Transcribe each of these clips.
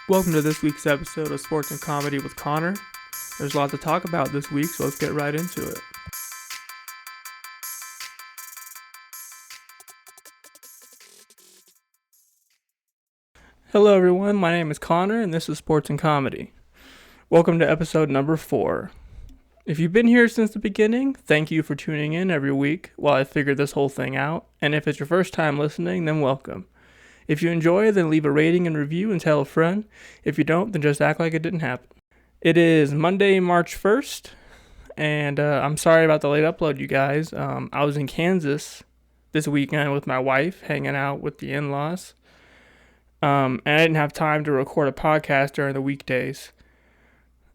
Welcome to this week's episode of Sports and Comedy with Connor. There's a lot to talk about this week, so let's get right into it. Hello everyone, my name is Connor and this is Sports and Comedy. Welcome to episode number 4. If you've been here since the beginning, thank you for tuning in every week while I figure this whole thing out, and if it's your first time listening, then welcome. If you enjoy, then leave a rating and review and tell a friend. If you don't, then just act like it didn't happen. It is Monday, March 1st, and I'm sorry about the late upload, you guys. I was in Kansas this weekend with my wife, hanging out with the in-laws, and I didn't have time to record a podcast during the weekdays.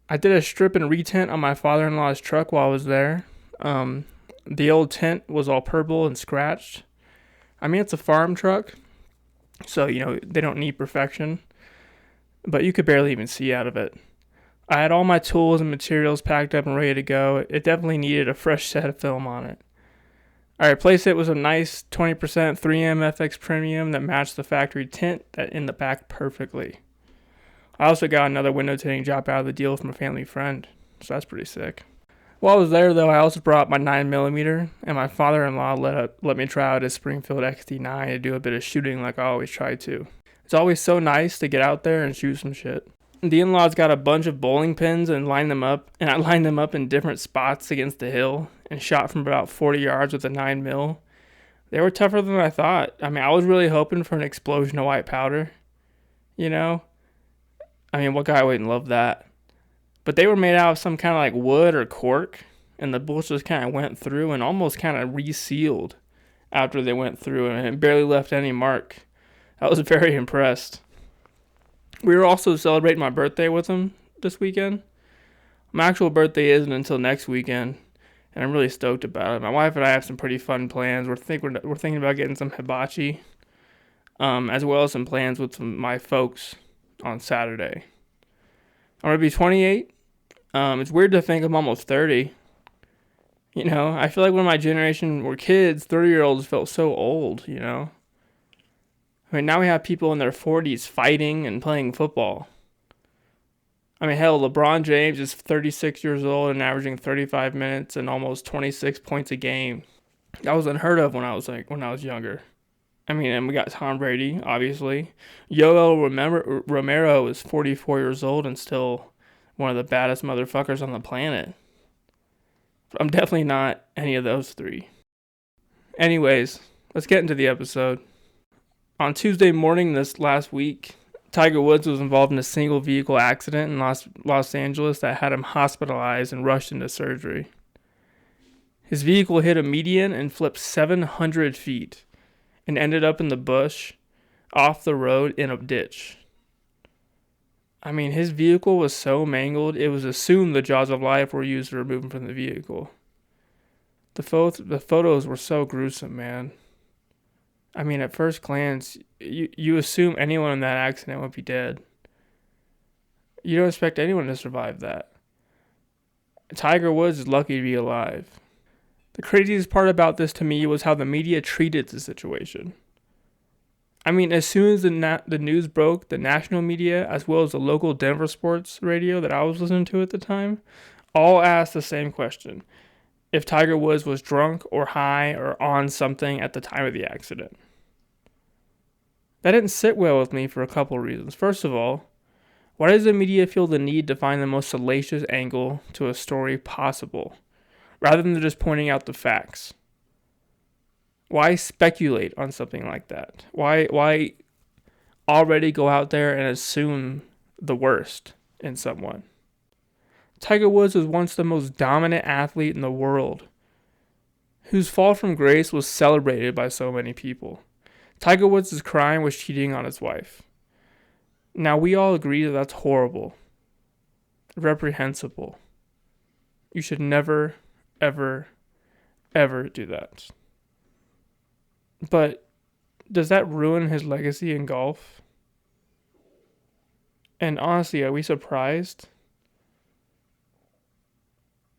I did a strip and retent on my father-in-law's truck while I was there. The old tent was all purple and scratched. I mean, it's a farm truck, so, they don't need perfection, but you could barely even see out of it. I had all my tools and materials packed up and ready to go. It definitely needed a fresh set of film on it. I replaced it with a nice 20% 3M FX Premium that matched the factory tint in the back perfectly. I also got another window tinting job out of the deal from a family friend, so that's pretty sick. While I was there, though, I also brought my 9mm, and my father-in-law let me try out his Springfield XD9 to do a bit of shooting like I always try to. It's always so nice to get out there and shoot some shit. The in-laws got a bunch of bowling pins and I lined them up in different spots against the hill and shot from about 40 yards with a 9mm. They were tougher than I thought. I mean, I was really hoping for an explosion of white powder, what guy wouldn't love that? But they were made out of some kind of like wood or cork, and the bullets just kind of went through and almost kind of resealed after they went through, and it barely left any mark. I was very impressed. We were also celebrating my birthday with them this weekend. My actual birthday isn't until next weekend, and I'm really stoked about it. My wife and I have some pretty fun plans. We're thinking about getting some hibachi, as well as some plans with my folks on Saturday. I'm going to be 28. It's weird to think I'm almost 30. I feel like when my generation were kids, 30-year-olds felt so old, I mean, now we have people in their 40s fighting and playing football. I mean, hell, LeBron James is 36 years old and averaging 35 minutes and almost 26 points a game. That was unheard of when I was younger. I mean, and we got Tom Brady, obviously. Yoel Romero is 44 years old and still one of the baddest motherfuckers on the planet. But I'm definitely not any of those three. Anyways, let's get into the episode. On Tuesday morning this last week, Tiger Woods was involved in a single vehicle accident in Los Angeles that had him hospitalized and rushed into surgery. His vehicle hit a median and flipped 700 feet and ended up in the bush off the road in a ditch. I mean, his vehicle was so mangled, it was assumed the jaws of life were used to remove him from the vehicle. The photos were so gruesome, man. I mean, at first glance, you assume anyone in that accident would be dead. You don't expect anyone to survive that. Tiger Woods is lucky to be alive. The craziest part about this to me was how the media treated the situation. I mean, as soon as the news broke, the national media, as well as the local Denver sports radio that I was listening to at the time, all asked the same question: if Tiger Woods was drunk or high or on something at the time of the accident. That didn't sit well with me for a couple of reasons. First of all, why does the media feel the need to find the most salacious angle to a story possible, rather than just pointing out the facts? Why speculate on something like that? Why already go out there and assume the worst in someone? Tiger Woods was once the most dominant athlete in the world, whose fall from grace was celebrated by so many people. Tiger Woods' crime was cheating on his wife. Now, we all agree that that's horrible, reprehensible. You should never, ever, ever do that. But does that ruin his legacy in golf? And honestly, are we surprised?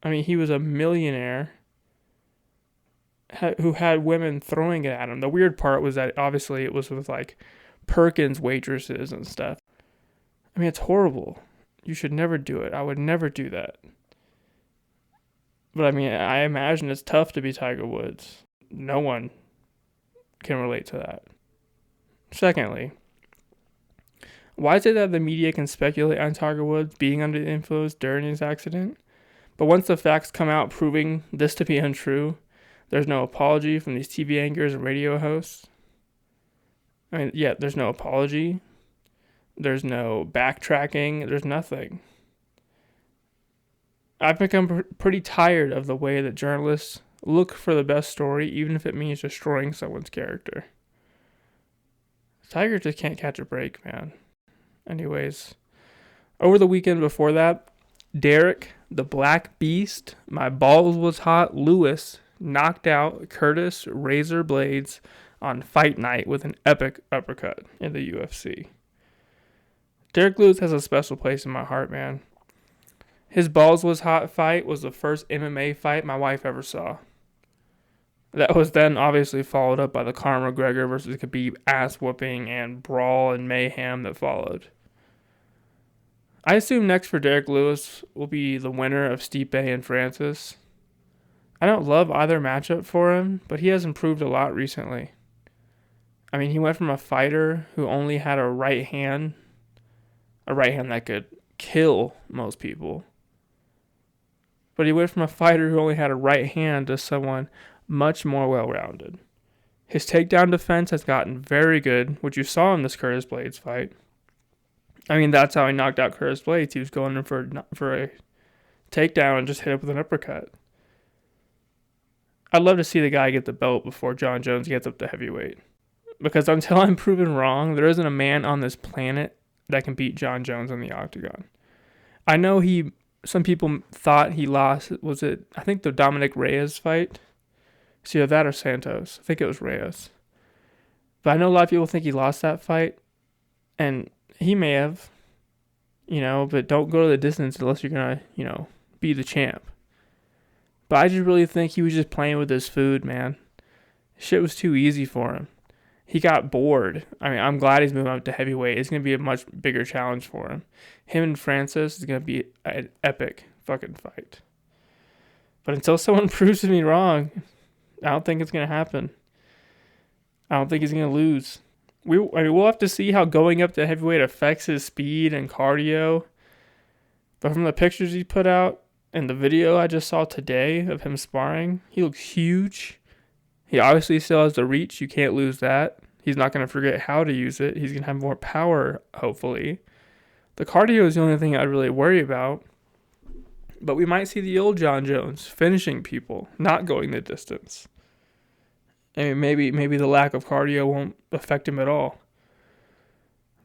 I mean, he was a millionaire who had women throwing it at him. The weird part was that obviously it was with like Perkins waitresses and stuff. I mean, it's horrible. You should never do it. I would never do that. But I mean, I imagine it's tough to be Tiger Woods. No one can relate to that. Secondly, why is it that the media can speculate on Tiger Woods being under the influence during his accident, but once the facts come out proving this to be untrue, there's no apology from these TV anchors and radio hosts? I mean, yeah, there's no apology. There's no backtracking. There's nothing. I've become pretty tired of the way that journalists look for the best story, even if it means destroying someone's character. Tiger just can't catch a break, man. Anyways, over the weekend before that, Derrick, the Black Beast, my balls was hot, Lewis, knocked out Curtis Razor Blades on fight night with an epic uppercut in the UFC. Derrick Lewis has a special place in my heart, man. His balls was hot fight was the first MMA fight my wife ever saw. That was then obviously followed up by the Conor McGregor versus Khabib ass whooping and brawl and mayhem that followed. I assume next for Derrick Lewis will be the winner of Stipe and Francis. I don't love either matchup for him, but he has improved a lot recently. I mean, he went from a fighter who only had a right hand that could kill most people, but he went from a fighter who only had a right hand to someone much more well-rounded. His takedown defense has gotten very good, which you saw in this Curtis Blades fight. I mean, that's how he knocked out Curtis Blades. He was going in for a takedown and just hit up with an uppercut. I'd love to see the guy get the belt before Jon Jones gets up to heavyweight. Because until I'm proven wrong, there isn't a man on this planet that can beat Jon Jones in the octagon. I know some people thought he lost, I think the Dominic Reyes fight? It's either that or Santos. I think it was Reyes. But I know a lot of people think he lost that fight, and he may have, but don't go to the distance unless you're going to, be the champ. But I just really think he was just playing with his food, man. Shit was too easy for him. He got bored. I mean, I'm glad he's moving up to heavyweight. It's going to be a much bigger challenge for him. Him and Francis is going to be an epic fucking fight. But until someone proves me wrong, I don't think it's going to happen. I don't think he's going to lose. We'll have to see how going up to heavyweight affects his speed and cardio. But from the pictures he put out and the video I just saw today of him sparring, he looks huge. He obviously still has the reach. You can't lose that. He's not going to forget how to use it. He's going to have more power, hopefully. The cardio is the only thing I'd really worry about. But we might see the old Jon Jones finishing people, not going the distance. I mean, maybe the lack of cardio won't affect him at all.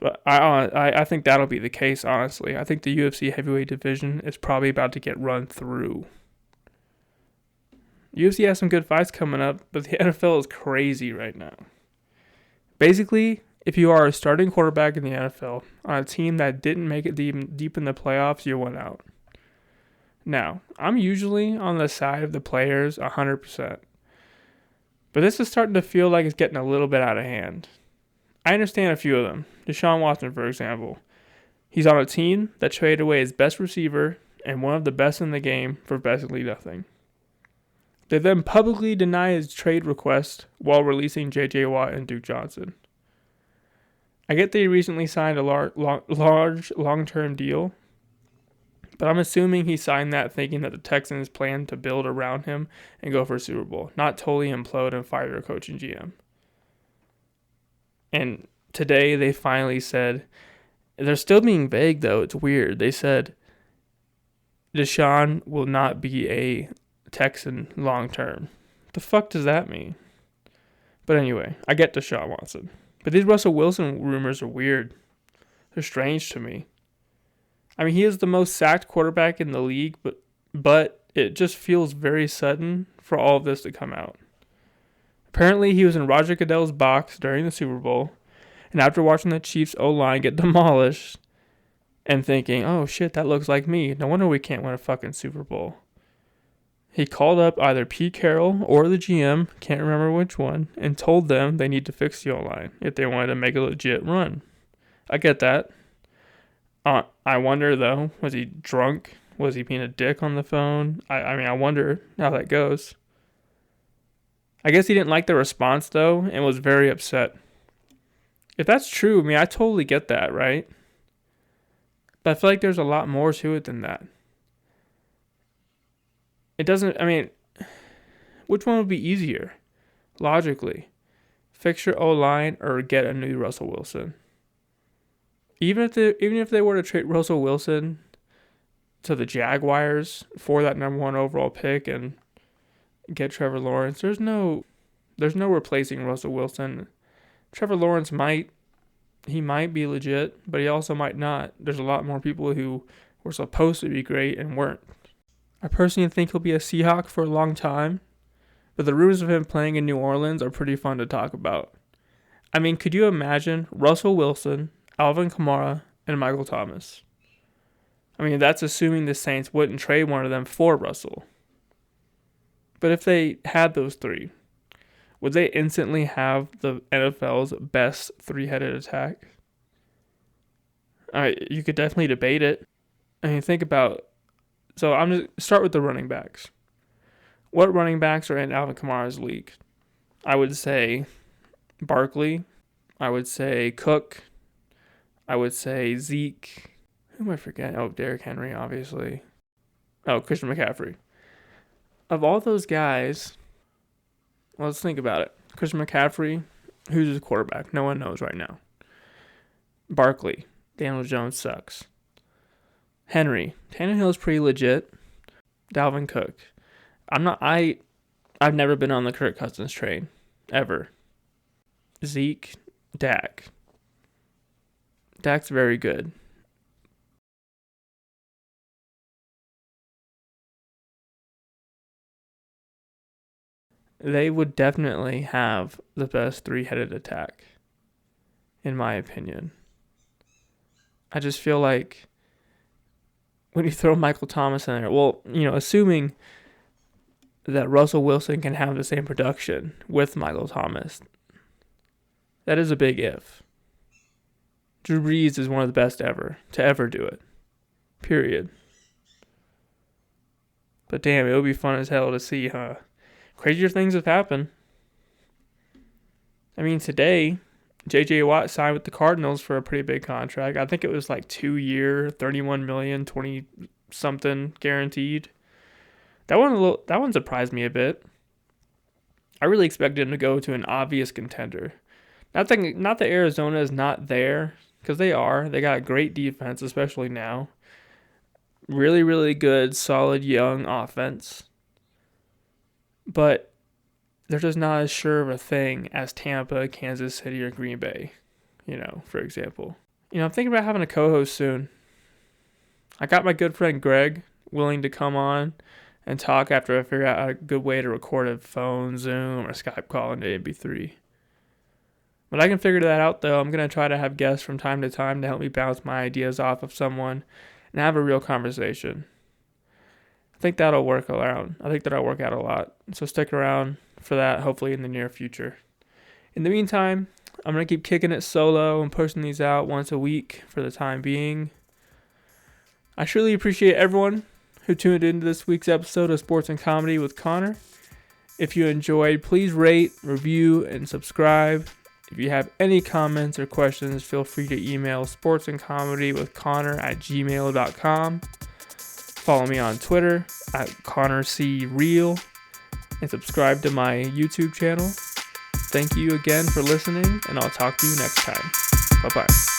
But I think that'll be the case, honestly. I think the UFC heavyweight division is probably about to get run through. UFC has some good fights coming up, but the NFL is crazy right now. Basically, if you are a starting quarterback in the NFL on a team that didn't make it deep in the playoffs, you went out. Now, I'm usually on the side of the players 100%. But this is starting to feel like it's getting a little bit out of hand. I understand a few of them. Deshaun Watson, for example. He's on a team that traded away his best receiver and one of the best in the game for basically nothing. They then publicly deny his trade request while releasing J.J. Watt and Duke Johnson. I get that he recently signed a large long-term deal, but I'm assuming he signed that thinking that the Texans plan to build around him and go for a Super Bowl, not totally implode and fire their coach and GM. And today they finally said, they're still being vague though, it's weird. They said Deshaun will not be a Texan long term. The fuck does that mean? But anyway, I get Deshaun Watson. But these Russel Wilson rumors are weird. They're strange to me. I mean, he is the most sacked quarterback in the league, but it just feels very sudden for all of this to come out. Apparently, he was in Roger Goodell's box during the Super Bowl, and after watching the Chiefs O-line get demolished and thinking, oh shit, that looks like me. No wonder we can't win a fucking Super Bowl. He called up either Pete Carroll or the GM, can't remember which one, and told them they need to fix the O-line if they wanted to make a legit run. I get that. I wonder though, was he drunk? Was he being a dick on the phone? I mean, I wonder how that goes. I guess he didn't like the response though and was very upset. If that's true, I mean, I totally get that, right? But I feel like there's a lot more to it than that. It doesn't, I mean, which one would be easier, logically? Fix your O-line or get a new Russell Wilson? Even if they were to trade Russell Wilson to the Jaguars for that number 1 overall pick and get Trevor Lawrence, there's no replacing Russell Wilson. Trevor Lawrence might be legit, but he also might not. There's a lot more people who were supposed to be great and weren't. I personally think he'll be a Seahawk for a long time, but the rumors of him playing in New Orleans are pretty fun to talk about. I mean, could you imagine Russell Wilson, Alvin Kamara, and Michael Thomas? I mean, that's assuming the Saints wouldn't trade one of them for Russell. But if they had those three, would they instantly have the NFL's best three-headed attack? All right, you could definitely debate it. I mean, think about. So I'm just start with the running backs. What running backs are in Alvin Kamara's league? I would say Barkley. I would say Cook. I would say Zeke. Who am I forgetting? Oh, Derrick Henry, obviously. Oh, Christian McCaffrey. Of all those guys, well, let's think about it. Christian McCaffrey, who's his quarterback? No one knows right now. Barkley, Daniel Jones sucks. Henry, Tannehill's pretty legit. Dalvin Cook. I've never been on the Kirk Cousins train, ever. Zeke, Dak. Dak's very good. They would definitely have the best three-headed attack, in my opinion. I just feel like when you throw Michael Thomas in there, well, assuming that Russell Wilson can have the same production with Michael Thomas, that is a big if. Drew Brees is one of the best ever to ever do it. Period. But damn, it would be fun as hell to see, huh? Crazier things have happened. I mean, today, J.J. Watt signed with the Cardinals for a pretty big contract. I think it was like 2-year, $31 million, 20-something guaranteed. That one surprised me a bit. I really expected him to go to an obvious contender. Not that Arizona is not there, because they are. They got a great defense, especially now. Really, really good, solid, young offense. But they're just not as sure of a thing as Tampa, Kansas City, or Green Bay, for example. I'm thinking about having a co-host soon. I got my good friend Greg willing to come on and talk after I figure out a good way to record a phone, Zoom, or Skype call into MP3. But I can figure that out, though. I'm going to try to have guests from time to time to help me bounce my ideas off of someone and have a real conversation. I think that'll work around. I think that'll work out a lot. So stick around for that, hopefully in the near future. In the meantime, I'm going to keep kicking it solo and pushing these out once a week for the time being. I truly appreciate everyone who tuned into this week's episode of Sports and Comedy with Connor. If you enjoyed, please rate, review, and subscribe. If you have any comments or questions, feel free to email sportsandcomedywithconnor@gmail.com. Follow me on Twitter @ConnorCReal and subscribe to my YouTube channel. Thank you again for listening, and I'll talk to you next time. Bye-bye.